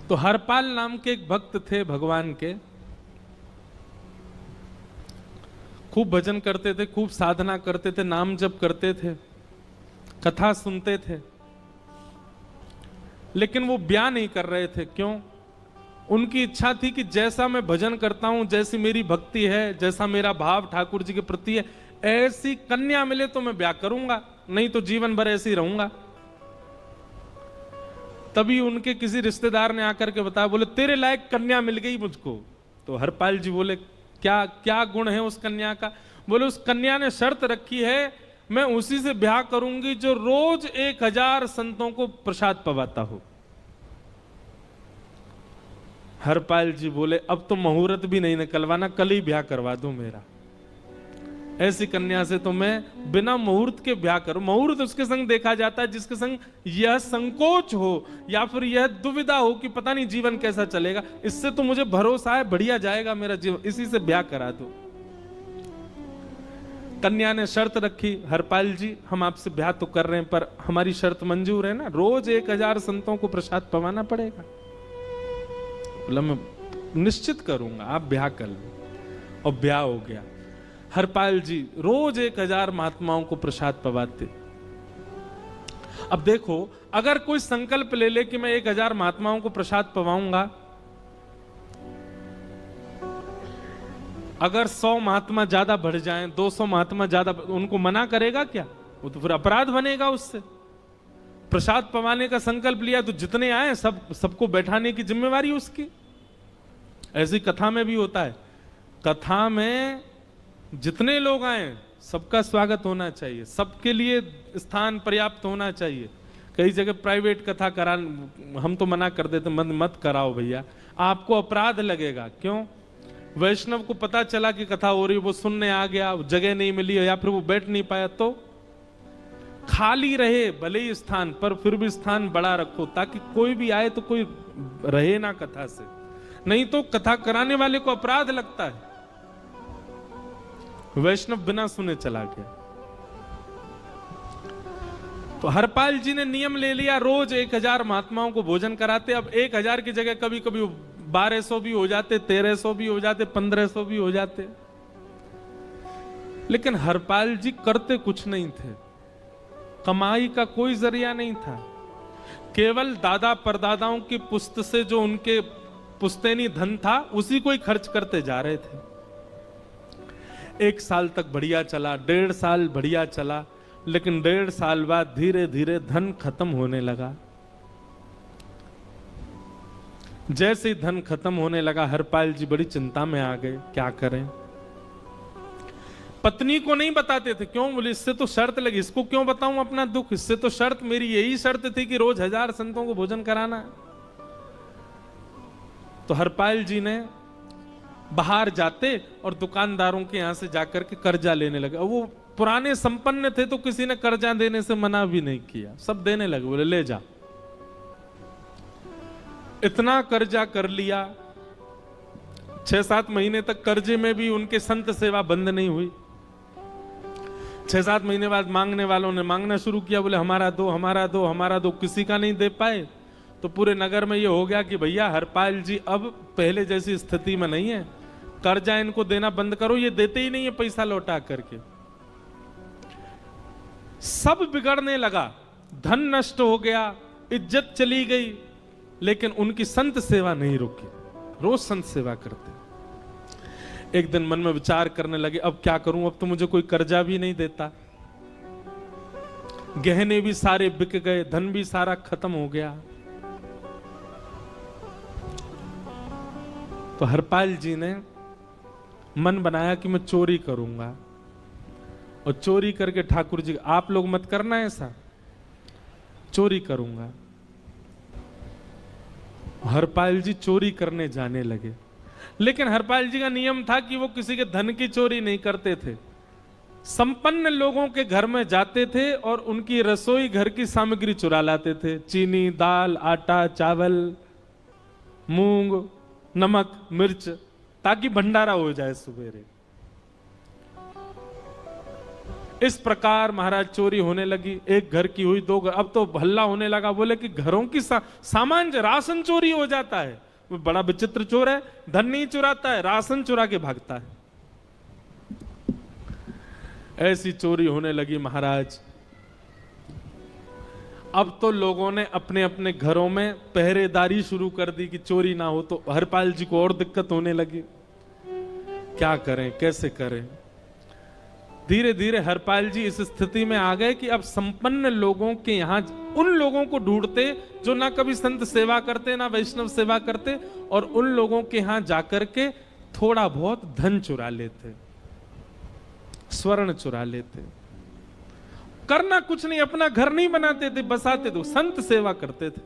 तो हरपाल नाम के एक भक्त थे भगवान के, खूब भजन करते थे, खूब साधना करते थे, नाम जप करते थे, कथा सुनते थे, लेकिन वो ब्याह नहीं कर रहे थे। क्यों? उनकी इच्छा थी कि जैसा मैं भजन करता हूं, जैसी मेरी भक्ति है, जैसा मेरा भाव ठाकुर जी के प्रति है, ऐसी कन्या मिले तो मैं ब्याह करूंगा, नहीं तो जीवन भर ऐसे ही रहूंगा। तभी उनके किसी रिश्तेदार ने आकर के बताया, बोले तेरे लायक कन्या मिल गई मुझको। तो हरपाल जी बोले क्या क्या गुण है उस कन्या का? बोले उस कन्या ने शर्त रखी है, मैं उसी से ब्याह करूंगी जो रोज 1000 संतों को प्रसाद पवाता हो। हरपाल जी बोले अब तो मुहूर्त भी नहीं निकलवाना, कल ही ब्याह करवा दो मेरा। ऐसी कन्या से तो मैं बिना मुहूर्त के ब्याह करूं। मुहूर्त उसके संग देखा जाता है जिसके संग यह संकोच हो या फिर यह दुविधा हो कि पता नहीं जीवन कैसा चलेगा, इससे तो मुझे भरोसा है बढ़िया जाएगा मेरा जीवन, इसी से ब्याह करा दो। कन्या ने शर्त रखी, हरपाल जी हम आपसे ब्याह तो कर रहे हैं पर हमारी शर्त मंजूर है ना, रोज 1000 संतों को प्रसाद पवाना पड़ेगा। बोला मैं निश्चित करूंगा, आप ब्याह कर लो। और ब्याह हो गया। हरपाल जी रोज 1000 महात्माओं को प्रसाद पवाते। अब देखो, अगर कोई संकल्प ले ले कि मैं 1000 महात्माओं को प्रसाद पवाऊंगा, अगर 100 महात्मा ज्यादा बढ़ जाएं, 200 महात्मा ज्यादा, उनको मना करेगा क्या? वो तो फिर अपराध बनेगा उससे। प्रसाद पवाने का संकल्प लिया तो जितने आए सबको बैठाने की जिम्मेवारी उसकी। ऐसी कथा में भी होता है, कथा में जितने लोग आए सबका स्वागत होना चाहिए, सबके लिए स्थान पर्याप्त होना चाहिए। कई जगह प्राइवेट कथा करा, हम तो मना कर देते, मत कराओ भैया, आपको अपराध लगेगा। क्यों? वैष्णव को पता चला कि कथा हो रही, वो सुनने आ गया, जगह नहीं मिली या फिर वो बैठ नहीं पाया, तो खाली रहे भले ही स्थान, पर फिर भी स्थान बड़ा रखो ताकि कोई भी आए तो कोई रहे ना कथा से, नहीं तो कथा कराने वाले को अपराध लगता है। वैष्णव बिना सुने चला गया। तो हरपाल जी ने नियम ले लिया, रोज 1000 महात्माओं को भोजन कराते। अब 1000 की जगह कभी कभी 1200 भी हो जाते, 1300 भी हो जाते, 1500 भी हो जाते, लेकिन हरपाल जी करते कुछ नहीं थे, कमाई का कोई जरिया नहीं था, केवल दादा परदादाओं की पुश्त से जो उनके पुश्तैनी धन था उसी को ही खर्च करते जा रहे थे। 1 साल तक बढ़िया चला, 1.5 साल बढ़िया चला, लेकिन 1.5 साल बाद धीरे धीरे धन खत्म होने लगा। जैसे ही धन खत्म होने लगा, हरपाल जी बड़ी चिंता में आ गए, क्या करें। पत्नी को नहीं बताते थे, क्यों? बोले इससे तो शर्त लगी, इसको क्यों बताऊं अपना दुख, इससे तो शर्त, मेरी यही शर्त थी कि रोज 1000 संतों को भोजन कराना है। तो हरपाल जी ने बाहर जाते और दुकानदारों के यहां से जाकर के कर्जा लेने लगे। वो पुराने संपन्न थे तो किसी ने कर्जा देने से मना भी नहीं किया, सब देने लगे, बोले ले जा। इतना कर्जा कर लिया, 6-7 महीने तक कर्जे में भी उनके संत सेवा बंद नहीं हुई। 6-7 महीने बाद मांगने वालों ने मांगना शुरू किया, बोले हमारा दो, हमारा दो, हमारा दो, किसी का नहीं दे पाए। तो पूरे नगर में ये हो गया कि भैया हरपाल जी अब पहले जैसी स्थिति में नहीं है, कर्जा इनको देना बंद करो, ये देते ही नहीं है पैसा लौटा करके। सब बिगड़ने लगा, धन नष्ट हो गया, इज्जत चली गई, लेकिन उनकी संत सेवा नहीं रुकी, रोज संत सेवा करते। एक दिन मन में विचार करने लगे, अब क्या करूं, अब तो मुझे कोई कर्जा भी नहीं देता, गहने भी सारे बिक गए, धन भी सारा खत्म हो गया। तो हरपाल जी ने मन बनाया कि मैं चोरी करूंगा, और चोरी करके ठाकुर जी, आप लोग मत करना ऐसा, चोरी करूंगा। हरपाल जी चोरी करने जाने लगे, लेकिन हरपाल जी का नियम था कि वो किसी के धन की चोरी नहीं करते थे। संपन्न लोगों के घर में जाते थे और उनकी रसोई घर की सामग्री चुरा लाते थे, चीनी, दाल, आटा, चावल, मूंग, नमक, मिर्च, ताकि भंडारा हो जाए सवेरे। इस प्रकार महाराज चोरी होने लगी। एक घर की हुई, दो घर, अब तो हल्ला होने लगा। बोले कि घरों की सामान राशन चोरी हो जाता है। वो बड़ा विचित्र चोर है, धन नहीं चुराता है, राशन चुरा के भागता है। ऐसी चोरी होने लगी महाराज। अब तो लोगों ने अपने अपने घरों में पहरेदारी शुरू कर दी कि चोरी ना हो। तो हरपाल जी को और दिक्कत होने लगी, क्या करें, कैसे करें। धीरे धीरे हरपाल जी इस स्थिति में आ गए कि अब संपन्न लोगों के यहां उन लोगों को ढूंढते जो ना कभी संत सेवा करते ना वैष्णव सेवा करते, और उन लोगों के यहां जाकर के थोड़ा बहुत धन चुरा लेते, स्वर्ण चुरा लेते। करना कुछ नहीं, अपना घर नहीं बनाते थे, बसाते थे, संत सेवा करते थे।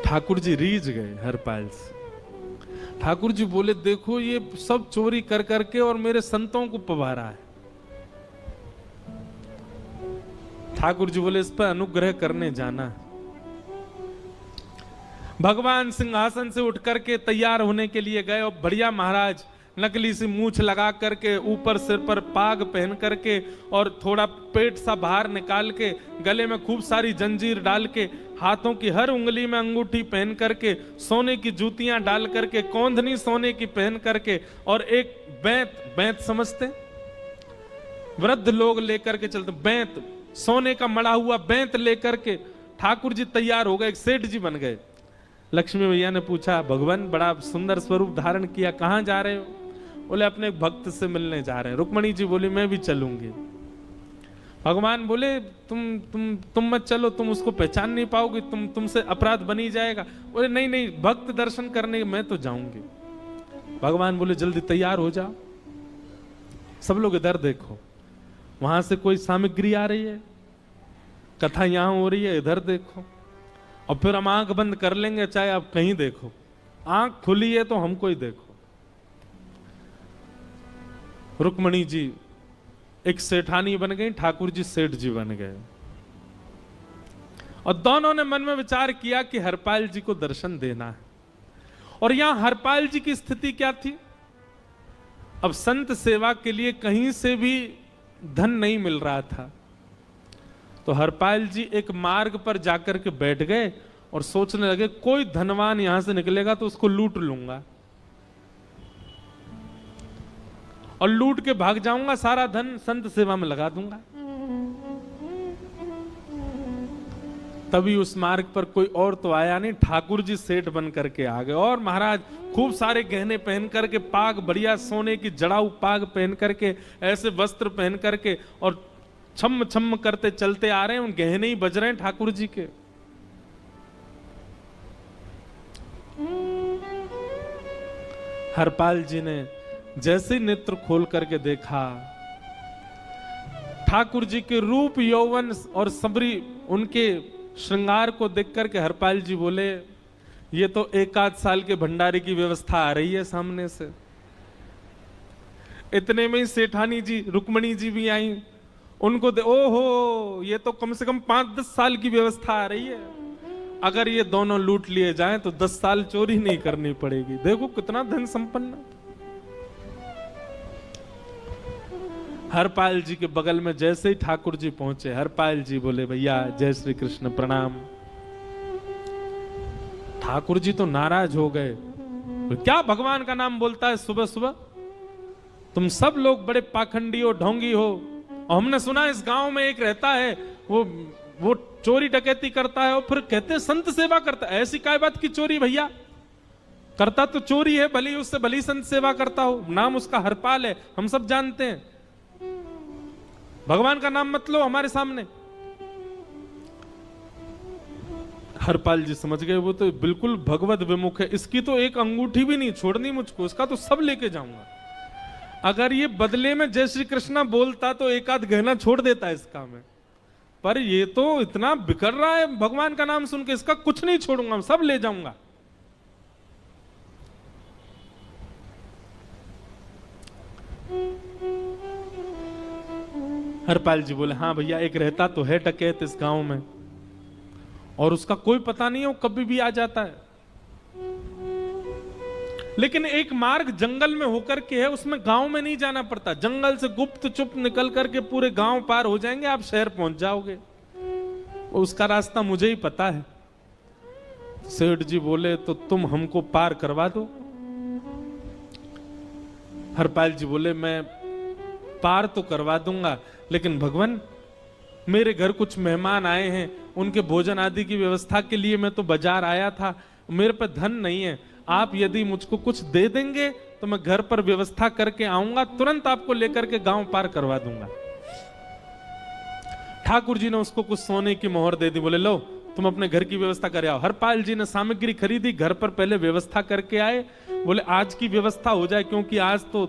ठाकुर जी रीझ गए हरपाल से। ठाकुर जी बोले, देखो ये सब चोरी कर करके और मेरे संतों को पवारा है। ठाकुर जी बोले, इस पर अनुग्रह करने जाना है। भगवान सिंहासन से उठ करके तैयार होने के लिए गए और बढ़िया महाराज नकली सी मूछ लगा करके, ऊपर सिर पर पाग पहन करके और थोड़ा पेट सा बाहर निकाल के, गले में खूब सारी जंजीर डाल के, हाथों की हर उंगली में अंगूठी पहन करके, सोने की जूतियां डाल करके, कौंधनी सोने की पहन करके, और एक बैंत समझते, वृद्ध लोग लेकर के चलते, बैंत, सोने का मड़ा हुआ बैंत लेकर के ठाकुर जी तैयार हो गए, एक सेठ जी बन गए। लक्ष्मी भैया ने पूछा, भगवान बड़ा सुंदर स्वरूप धारण किया, कहां जा रहे हो? बोले, अपने भक्त से मिलने जा रहे हैं। रुक्मणी जी बोली, मैं भी चलूंगी। भगवान बोले, तुम मत चलो, तुम उसको पहचान नहीं पाओगे, तुमसे अपराध बनी जाएगा। बोले, नहीं नहीं, भक्त दर्शन करने मैं तो जाऊंगी। भगवान बोले, जल्दी तैयार हो जाओ। सब लोग इधर देखो, वहां से कोई सामग्री आ रही है, कथा यहां हो रही है, इधर देखो, और फिर हम आंख बंद कर लेंगे, चाहे आप कहीं देखो। आंख खुली है तो हमको ही देखो। रुक्मणी जी एक सेठानी बन गई, ठाकुर जी सेठ जी बन गए, और दोनों ने मन में विचार किया कि हरपाल जी को दर्शन देना है। और यहां हरपाल जी की स्थिति क्या थी? अब संत सेवा के लिए कहीं से भी धन नहीं मिल रहा था। तो हरपाल जी एक मार्ग पर जाकर के बैठ गए और सोचने लगे, कोई धनवान यहां से निकलेगा तो उसको लूट लूंगा, और लूट के भाग जाऊंगा, सारा धन संत सेवा में लगा दूंगा। तभी उस मार्ग पर कोई और तो आया नहीं, ठाकुर जी सेठ बन करके आ गए। और महाराज खूब सारे गहने पहन करके, पाग बढ़िया सोने की जड़ाऊ पाग पहन करके, ऐसे वस्त्र पहन करके, और छम छम करते चलते आ रहे हैं। उन गहने ही बज रहे हैं ठाकुर जी के। हरपाल जी ने जैसे नेत्र खोल करके देखा, ठाकुर जी के रूप यौवन और सबरी उनके श्रृंगार को देख करके हरपाल जी बोले, ये तो एक आध साल के भंडारे की व्यवस्था आ रही है सामने से। इतने में ही सेठानी जी रुक्मणी जी भी आई, उनको ओहो, ये तो कम से कम 5-10 साल की व्यवस्था आ रही है। अगर ये दोनों लूट लिए जाएं तो 10 साल चोरी नहीं करनी पड़ेगी। देखो कितना धन संपन्न। हरपाल जी के बगल में जैसे ही ठाकुर जी पहुंचे, हरपाल जी बोले, भैया जय श्री कृष्ण, प्रणाम। ठाकुर जी तो नाराज हो गए, क्या भगवान का नाम बोलता है सुबह सुबह? तुम सब लोग बड़े पाखंडी हो, ढोंगी हो, और हमने सुना इस गांव में एक रहता है, वो चोरी डकैती करता है और फिर कहते संत सेवा करता है। ऐसी काय बात की चोरी भैया? करता तो चोरी है, भली उससे भली संत सेवा करता हो। नाम उसका हरपाल है, हम सब जानते हैं। भगवान का नाम मत लो हमारे सामने। हरपाल जी समझ गए, वो तो बिल्कुल भगवत विमुख है, इसकी तो एक अंगूठी भी नहीं छोड़नी मुझको, इसका तो सब लेके जाऊंगा। अगर ये बदले में जय श्री कृष्णा बोलता तो एक आध गहना छोड़ देता इसका में, पर ये तो इतना बिखर रहा है भगवान का नाम सुन के, इसका कुछ नहीं छोड़ूंगा, सब ले जाऊंगा। हरपाल जी बोले, हाँ भैया, एक रहता तो है डकैत इस गांव में, और उसका कोई पता नहीं है, वो कभी भी आ जाता है। लेकिन एक मार्ग जंगल में होकर के है, उसमें गांव में नहीं जाना पड़ता। जंगल से गुप्त चुप निकल करके पूरे गांव पार हो जाएंगे, आप शहर पहुंच जाओगे। उसका रास्ता मुझे ही पता है। सेठ जी बोले तो तुम हमको पार करवा दो। हरपाल जी बोले मैं पार तो करवा दूंगा, लेकिन भगवान मेरे घर कुछ मेहमान आए हैं, उनके भोजन आदि की व्यवस्था के लिए मैं तो बाजार आया था, मेरे पे धन नहीं है। आप यदि मुझको कुछ दे देंगे तो मैं घर पर व्यवस्था करके आऊंगा, तुरंत आपको लेकर के गांव पार करवा दूंगा। ठाकुर जी ने उसको कुछ सोने की मोहर दे दी। बोले लो तुम अपने घर की व्यवस्था कर आओ। हरपाल जी ने सामग्री खरीदी, घर पर पहले व्यवस्था करके आए। बोले आज की व्यवस्था हो जाए, क्योंकि आज तो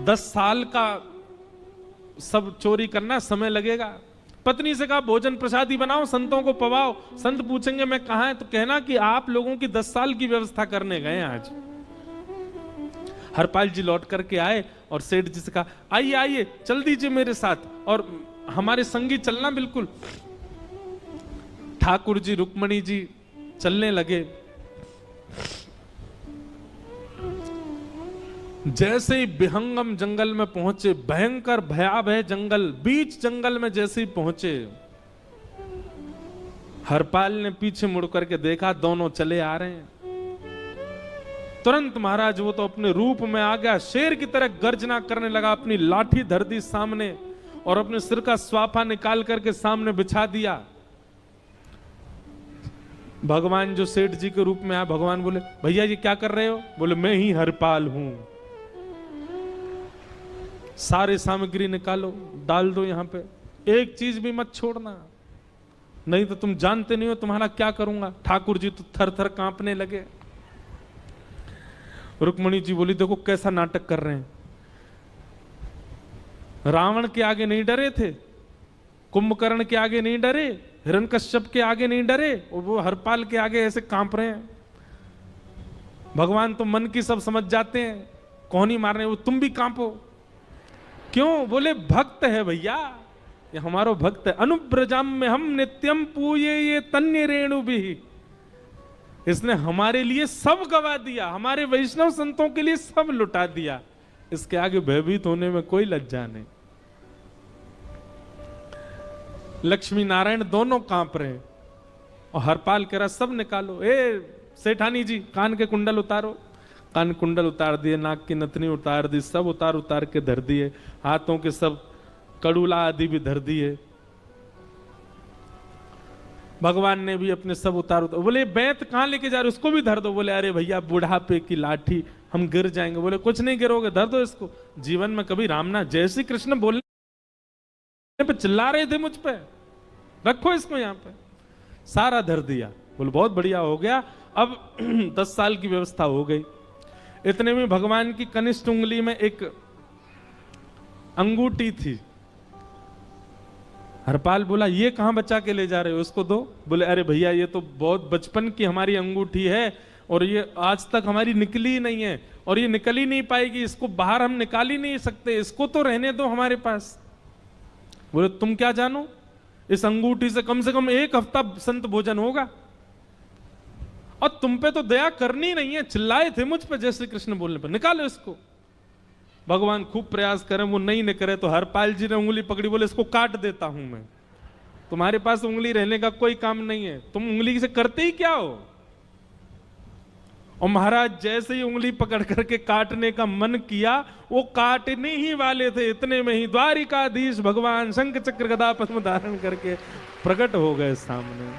10 साल का सब चोरी करना समय लगेगा। पत्नी से कहा भोजन प्रसादी बनाओ, संतों को पवाओ। संत पूछेंगे मैं कहां है, तो कहना कि आप लोगों की 10 साल की व्यवस्था करने गए आज। हरपाल जी लौट करके आए और सेठ जी से कहा आइए आइए चल दीजिए मेरे साथ और हमारे संगी चलना बिल्कुल। ठाकुर जी रुक्मणी जी चलने लगे। जैसे ही विहंगम जंगल में पहुंचे, भयंकर भयावह जंगल, बीच जंगल में जैसे ही पहुंचे, हरपाल ने पीछे मुड़ करके देखा, दोनों चले आ रहे हैं। तुरंत महाराज वो तो अपने रूप में आ गया, शेर की तरह गर्जना करने लगा, अपनी लाठी धर दी सामने और अपने सिर का स्वाफा निकाल करके सामने बिछा दिया। भगवान जो सेठ जी के रूप में आया, भगवान बोले भैया ये क्या कर रहे हो? बोले मैं ही हरपाल हूं। सारे सामग्री निकालो, डाल दो यहां पे, एक चीज भी मत छोड़ना, नहीं तो तुम जानते नहीं हो तुम्हारा क्या करूंगा। ठाकुर जी तो थर थर कांपने लगे। रुक्मणी जी बोली देखो कैसा नाटक कर रहे हैं। रावण के आगे नहीं डरे थे, कुंभकर्ण के आगे नहीं डरे, हिरण्यकश्यप के आगे नहीं डरे, और वो हरपाल के आगे ऐसे कांप रहे हैं। भगवान तो मन की सब समझ जाते हैं, कौन ही मारने, वो तुम भी कांपो क्यों? बोले भक्त है भैया, ये हमारो भक्त है। अनुब्रजम में हम नित्यम पूये ये तन्य रेणु भी, इसने हमारे लिए सब गवा दिया, हमारे वैष्णव संतों के लिए सब लुटा दिया, इसके आगे भयभीत होने में कोई लज्जा नहीं। लक्ष्मी नारायण दोनों कांप रहे हैं और हरपाल कह रहा सब निकालो। ए सेठानी जी कान के कुंडल उतारो। कान कुंडल उतार दिए, नाक की नथनी उतार दी, सब उतार के धर दिए, हाथों के सब कड़ूला आदि भी धर दिए। भगवान ने भी अपने सब उतार। बोले बैंत कहां लेके जा रहे, उसको भी धर दो। बोले अरे भैया बुढ़ापे की लाठी, हम गिर जाएंगे। बोले कुछ नहीं गिरोगे, धर दो इसको। जीवन में कभी राम ना, जय श्री कृष्ण बोलने पे चिल्ला रहे थे मुझ पे, रखो इसको यहां पे। सारा धर दिया। बोले बहुत बढ़िया हो गया, अब 10 साल की व्यवस्था हो गई। इतने में भगवान की कनिष्ठ उंगली में एक अंगूठी थी। हरपाल बोला ये कहां बचा के ले जा रहे हो, उसको दो। बोले अरे भैया ये तो बहुत बचपन की हमारी अंगूठी है और ये आज तक हमारी निकली ही नहीं है और ये निकल ही नहीं पाएगी, इसको बाहर हम निकाल ही नहीं सकते, इसको तो रहने दो हमारे पास। बोले तुम क्या जानो, इस अंगूठी से कम 1 हफ्ता संत भोजन होगा और तुम पे तो दया करनी नहीं है। चिल्लाए थे मुझ पे जय श्री कृष्ण बोलने पर, निकालो इसको। भगवान खूब प्रयास करें, वो नहीं निकले तो हरपाल जी ने उंगली पकड़ी। बोले इसको काट देता हूं मैं, तुम्हारे पास उंगली रहने का कोई काम नहीं है, तुम उंगली से करते ही क्या हो। और महाराज जैसे ही उंगली पकड़ करके काटने का मन किया, वो काटने ही वाले थे, इतने में ही द्वारिकाधीश भगवान शंख चक्र गदा पद्म धारण करके प्रकट हो गए सामने।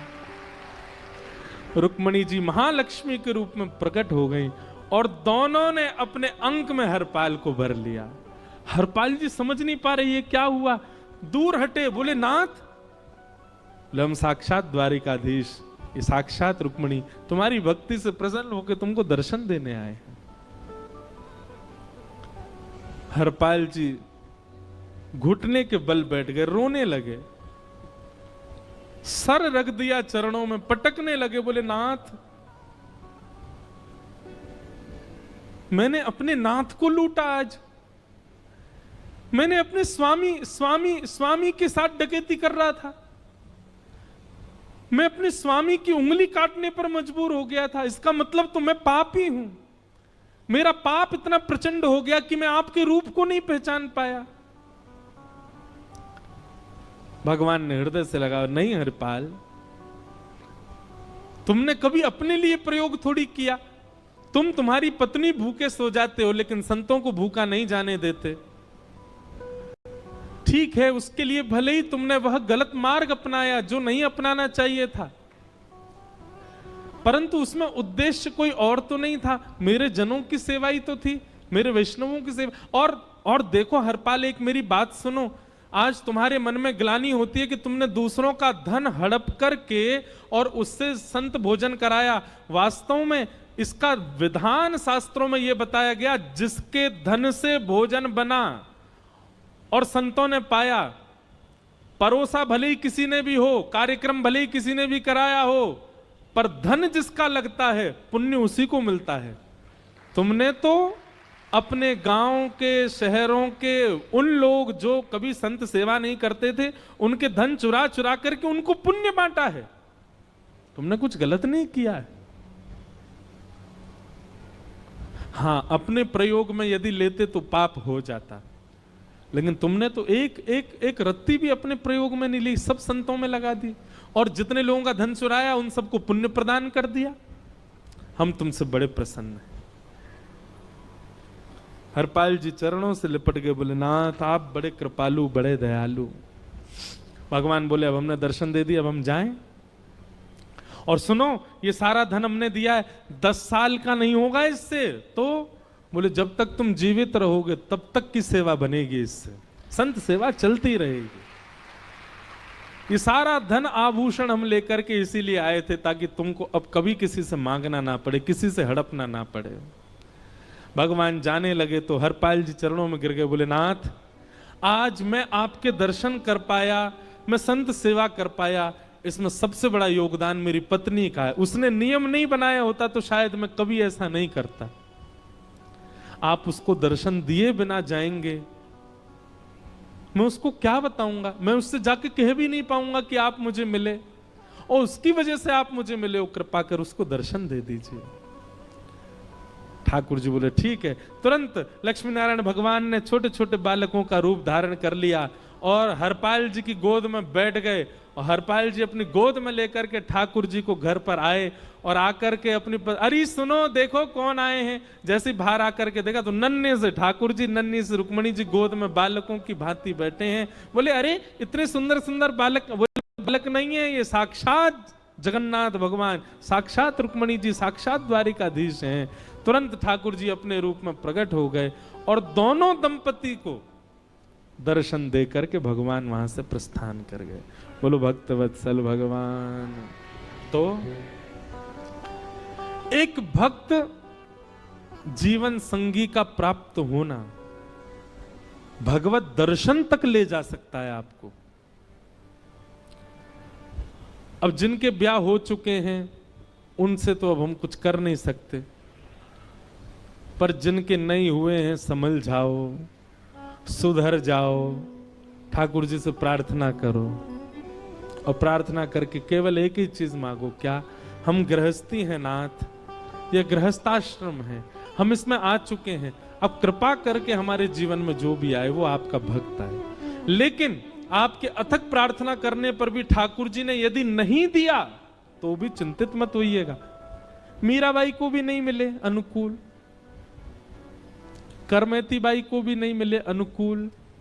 रुक्मणी जी महालक्ष्मी के रूप में प्रकट हो गई और दोनों ने अपने अंक में हरपाल को भर लिया। हरपाल जी समझ नहीं पा रहे ये क्या हुआ, दूर हटे। बोले नाथ, बोले हम साक्षात द्वारिकाधीश, ये साक्षात रुक्मणी तुम्हारी भक्ति से प्रसन्न होकर तुमको दर्शन देने आए हैं। हरपाल जी घुटने के बल बैठ गए, रोने लगे, सर रख दिया चरणों में, पटकने लगे। बोले नाथ, मैंने अपने नाथ को लूटा आज, मैंने अपने स्वामी के साथ डकैती कर रहा था, मैं अपने स्वामी की उंगली काटने पर मजबूर हो गया था, इसका मतलब तो मैं पापी हूं। मेरा पाप इतना प्रचंड हो गया कि मैं आपके रूप को नहीं पहचान पाया। भगवान ने हृदय से लगा, नहीं हरिपाल, तुमने कभी अपने लिए प्रयोग थोड़ी किया। तुम्हारी पत्नी भूखे सो जाते हो, लेकिन संतों को भूखा नहीं जाने देते। ठीक है, उसके लिए भले ही तुमने वह गलत मार्ग अपनाया जो नहीं अपनाना चाहिए था, परंतु उसमें उद्देश्य कोई और तो नहीं था, मेरे जनों की सेवा ही तो थी, मेरे वैष्णवों की सेवा। और देखो हरपाल, एक मेरी बात सुनो, आज तुम्हारे मन में ग्लानि होती है कि तुमने दूसरों का धन हड़प करके और उससे संत भोजन कराया। वास्तव में इसका विधान शास्त्रों में यह बताया गया, जिसके धन से भोजन बना और संतों ने पाया, परोसा भले ही किसी ने भी हो, कार्यक्रम भले ही किसी ने भी कराया हो, पर धन जिसका लगता है पुण्य उसी को मिलता है। तुमने तो अपने गांव के, शहरों के उन लोग जो कभी संत सेवा नहीं करते थे, उनके धन चुरा चुरा करके उनको पुण्य बांटा है। तुमने कुछ गलत नहीं किया है। हां, अपने प्रयोग में यदि लेते तो पाप हो जाता, लेकिन तुमने तो एक रत्ती भी अपने प्रयोग में नहीं ली, सब संतों में लगा दी, और जितने लोगों का धन चुराया उन सबको पुण्य प्रदान कर दिया। हम तुमसे बड़े प्रसन्न हैं। हरपाल जी चरणों से लिपट गए, बोले नाथ आप बड़े कृपालु, बड़े दयालु। भगवान बोले अब हमने दर्शन दे दिया, अब हम जाएं। और सुनो, ये सारा धन हमने दिया है, 10 साल का नहीं होगा इससे। तो बोले जब तक तुम जीवित रहोगे तब तक की सेवा बनेगी, इससे संत सेवा चलती रहेगी। ये सारा धन आभूषण हम लेकर के इसीलिए आए थे ताकि तुमको अब कभी किसी से मांगना ना पड़े, किसी से हड़पना ना पड़े। भगवान जाने लगे तो हरपाल जी चरणों में गिर गए, बोले नाथ आज मैं आपके दर्शन कर पाया, मैं संत सेवा कर पाया, इसमें सबसे बड़ा योगदान मेरी पत्नी का है। उसने नियम नहीं बनाया होता तो शायद मैं कभी ऐसा नहीं करता। आप उसको दर्शन दिए बिना जाएंगे, मैं उसको क्या बताऊंगा? मैं उससे जाके कह भी नहीं पाऊंगा कि आप मुझे मिले, और उसकी वजह से आप मुझे मिले, कृपा कर उसको दर्शन दे दीजिए। ठाकुर जी बोले ठीक है। तुरंत लक्ष्मी नारायण भगवान ने छोटे छोटे बालकों का रूप धारण कर लिया और हरपाल जी की गोद में बैठ गए, और हरपाल जी अपनी गोद में लेकर के ठाकुर जी को घर पर आए, और आकर के अपनी अरे सुनो देखो कौन आए हैं। जैसे बाहर आकर के देखा तो नन्हे से ठाकुर जी, नन्ही से रुक्मणी जी गोद में बालकों की भांति बैठे हैं। बोले अरे इतने सुंदर सुंदर बालक। बोले बालक नहीं है, ये साक्षात जगन्नाथ भगवान, साक्षात रुक्मणी जी, साक्षात द्वारिकाधीश हैं। तुरंत ठाकुर जी अपने रूप में प्रकट हो गए और दोनों दंपति को दर्शन दे करके भगवान वहां से प्रस्थान कर गए। बोलो भक्त वत्सल भगवान। तो एक भक्त जीवन संगी का प्राप्त होना भगवत दर्शन तक ले जा सकता है आपको। अब जिनके ब्याह हो चुके हैं उनसे तो अब हम कुछ कर नहीं सकते, पर जिनके नहीं हुए हैं संभल जाओ, सुधर जाओ, ठाकुर जी से प्रार्थना करो, और प्रार्थना करके केवल एक ही चीज मांगो, क्या हम गृहस्थी हैं नाथ, यह गृहस्थाश्रम है, हम इसमें आ चुके हैं, अब कृपा करके हमारे जीवन में जो भी आए वो आपका भक्त आए। लेकिन आपके अथक प्रार्थना करने पर भी ठाकुर जी ने यदि नहीं दिया तो भी चिंतित मत होइएगा। मीराबाई को भी नहीं मिले अनुकूल, करमेती बाई को भी नहीं मिले अनुकूल,